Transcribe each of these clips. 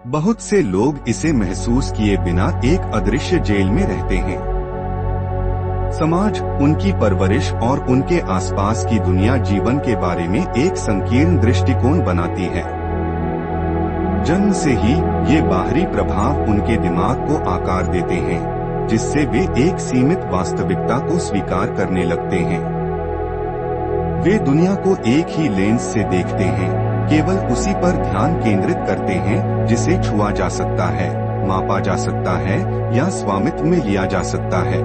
बहुत से लोग इसे महसूस किए बिना एक अदृश्य जेल में रहते हैं। समाज, उनकी परवरिश और उनके आसपास की दुनिया जीवन के बारे में एक संकीर्ण दृष्टिकोण बनाती है। जन्म से ही ये बाहरी प्रभाव उनके दिमाग को आकार देते हैं, जिससे वे एक सीमित वास्तविकता को स्वीकार करने लगते हैं। वे दुनिया को एक ही लेंस से देखते हैं, केवल उसी पर ध्यान केंद्रित करते हैं जिसे छुआ जा सकता है, मापा जा सकता है या स्वामित्व में लिया जा सकता है।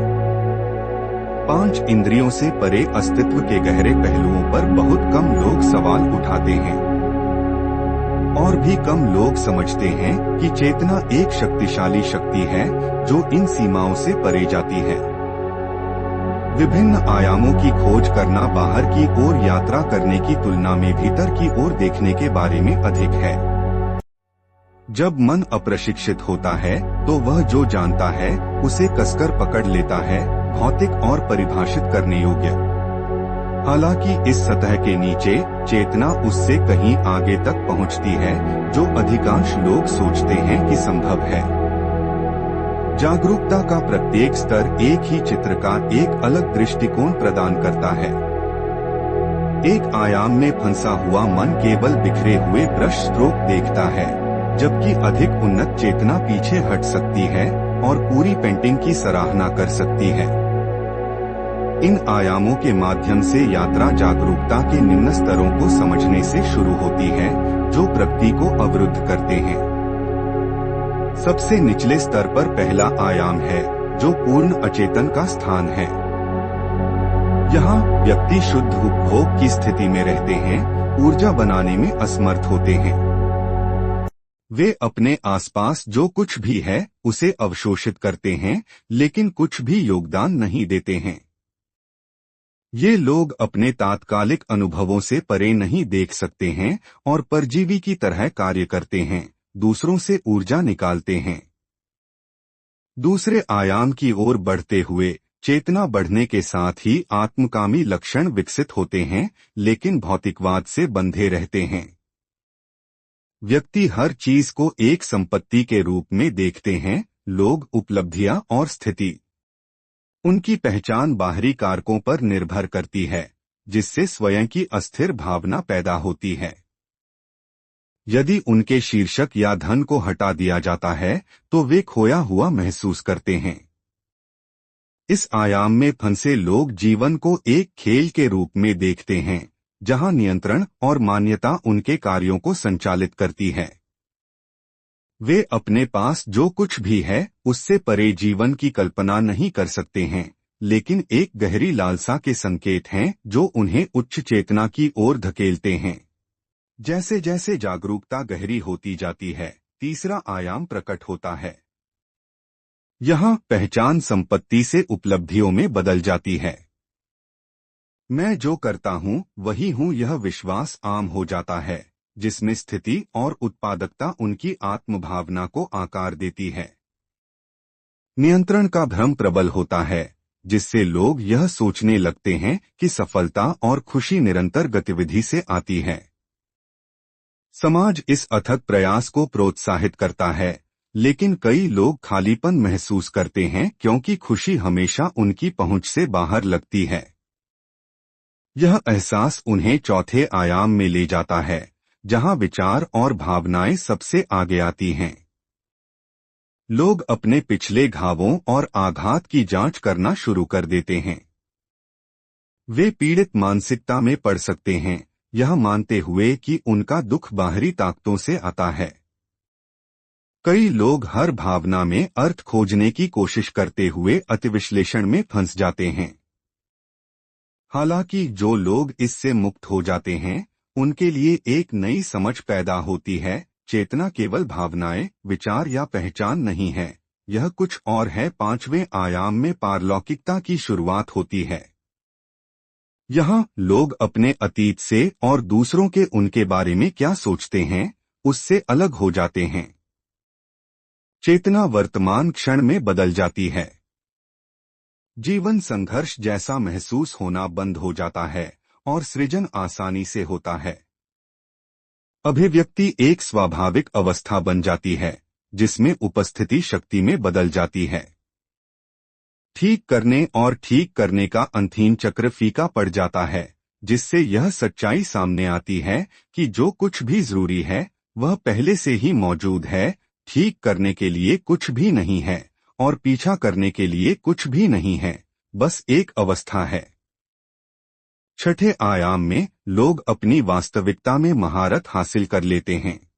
5 इंद्रियों से परे अस्तित्व के गहरे पहलुओं पर बहुत कम लोग सवाल उठाते हैं, और भी कम लोग समझते हैं कि चेतना एक शक्तिशाली शक्ति है जो इन सीमाओं से परे जाती है। विभिन्न आयामों की खोज करना बाहर की ओर यात्रा करने की तुलना में भीतर की ओर देखने के बारे में अधिक है। जब मन अप्रशिक्षित होता है तो वह जो जानता है उसे कसकर पकड़ लेता है, भौतिक और परिभाषित करने योग्य। हालांकि इस सतह के नीचे चेतना उससे कहीं आगे तक पहुंचती है, जो अधिकांश लोग सोचते हैं कि संभव है। जागरूकता का प्रत्येक स्तर एक ही चित्र का एक अलग दृष्टिकोण प्रदान करता है। एक आयाम में फंसा हुआ मन केवल बिखरे हुए ब्रश स्ट्रोक देखता है, जबकि अधिक उन्नत चेतना पीछे हट सकती है और पूरी पेंटिंग की सराहना कर सकती है। इन आयामों के माध्यम से यात्रा जागरूकता के निम्न स्तरों को समझने से शुरू होती है, जो प्रकृति को अवरुद्ध करते हैं। सबसे निचले स्तर पर पहला आयाम है, जो पूर्ण अचेतन का स्थान है। यहाँ व्यक्ति शुद्ध उपभोग की स्थिति में रहते हैं, ऊर्जा बनाने में असमर्थ होते हैं। वे अपने आसपास जो कुछ भी है उसे अवशोषित करते हैं, लेकिन कुछ भी योगदान नहीं देते हैं। ये लोग अपने तात्कालिक अनुभवों से परे नहीं देख सकते हैं और परजीवी की तरह कार्य करते हैं, दूसरों से ऊर्जा निकालते हैं। दूसरे आयाम की ओर बढ़ते हुए चेतना बढ़ने के साथ ही आत्मकामी लक्षण विकसित होते हैं, लेकिन भौतिकवाद से बंधे रहते हैं। व्यक्ति हर चीज को एक संपत्ति के रूप में देखते हैं, लोग उपलब्धियां और स्थिति। उनकी पहचान बाहरी कारकों पर निर्भर करती है, जिससे स्वयं की अस्थिर भावना पैदा होती है। यदि उनके शीर्षक या धन को हटा दिया जाता है तो वे खोया हुआ महसूस करते हैं। इस आयाम में फंसे लोग जीवन को एक खेल के रूप में देखते हैं, जहां नियंत्रण और मान्यता उनके कार्यों को संचालित करती है। वे अपने पास जो कुछ भी है उससे परे जीवन की कल्पना नहीं कर सकते हैं, लेकिन एक गहरी लालसा के संकेत हैं जो उन्हें उच्च चेतना की ओर धकेलते हैं। जैसे जैसे जागरूकता गहरी होती जाती है, तीसरा आयाम प्रकट होता है। यहाँ पहचान संपत्ति से उपलब्धियों में बदल जाती है। मैं जो करता हूँ वही हूँ, यह विश्वास आम हो जाता है, जिसमें स्थिति और उत्पादकता उनकी आत्मभावना को आकार देती है। नियंत्रण का भ्रम प्रबल होता है, जिससे लोग यह सोचने लगते हैं कि सफलता और खुशी निरंतर गतिविधि से आती है। समाज इस अथक प्रयास को प्रोत्साहित करता है, लेकिन कई लोग खालीपन महसूस करते हैं क्योंकि खुशी हमेशा उनकी पहुंच से बाहर लगती है। यह एहसास उन्हें चौथे आयाम में ले जाता है, जहां विचार और भावनाएं सबसे आगे आती हैं। लोग अपने पिछले घावों और आघात की जांच करना शुरू कर देते हैं। वे पीड़ित मानसिकता में पड़ सकते हैं, यह मानते हुए कि उनका दुख बाहरी ताकतों से आता है। कई लोग हर भावना में अर्थ खोजने की कोशिश करते हुए अतिविश्लेषण में फंस जाते हैं। हालांकि जो लोग इससे मुक्त हो जाते हैं, उनके लिए एक नई समझ पैदा होती है। चेतना केवल भावनाएं, विचार या पहचान नहीं है, यह कुछ और है। 5वें आयाम में पारलौकिकता की शुरुआत होती है। यहाँ लोग अपने अतीत से और दूसरों के उनके बारे में क्या सोचते हैं उससे अलग हो जाते हैं। चेतना वर्तमान क्षण में बदल जाती है। जीवन संघर्ष जैसा महसूस होना बंद हो जाता है और सृजन आसानी से होता है। अभिव्यक्ति एक स्वाभाविक अवस्था बन जाती है जिसमें उपस्थिति शक्ति में बदल जाती है। ठीक करने और ठीक करने का अंतिम चक्र फीका पड़ जाता है, जिससे यह सच्चाई सामने आती है कि जो कुछ भी जरूरी है वह पहले से ही मौजूद है। ठीक करने के लिए कुछ भी नहीं है और पीछा करने के लिए कुछ भी नहीं है, बस एक अवस्था है। छठे आयाम में लोग अपनी वास्तविकता में महारत हासिल कर लेते हैं।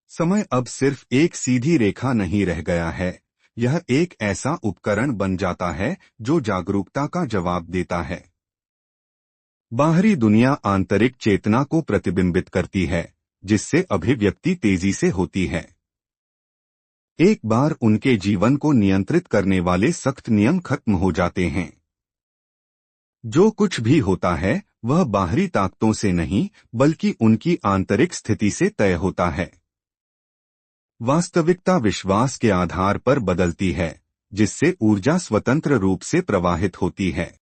समय अब सिर्फ एक सीधी रेखा नहीं रह गया है, यह एक ऐसा उपकरण बन जाता है जो जागरूकता का जवाब देता है। बाहरी दुनिया आंतरिक चेतना को प्रतिबिंबित करती है, जिससे अभिव्यक्ति तेजी से होती है। एक बार उनके जीवन को नियंत्रित करने वाले सख्त नियम खत्म हो जाते हैं। जो कुछ भी होता है वह बाहरी ताकतों से नहीं बल्कि उनकी आंतरिक स्थिति से तय होता है। वास्तविकता विश्वास के आधार पर बदलती है, जिससे ऊर्जा स्वतंत्र रूप से प्रवाहित होती है।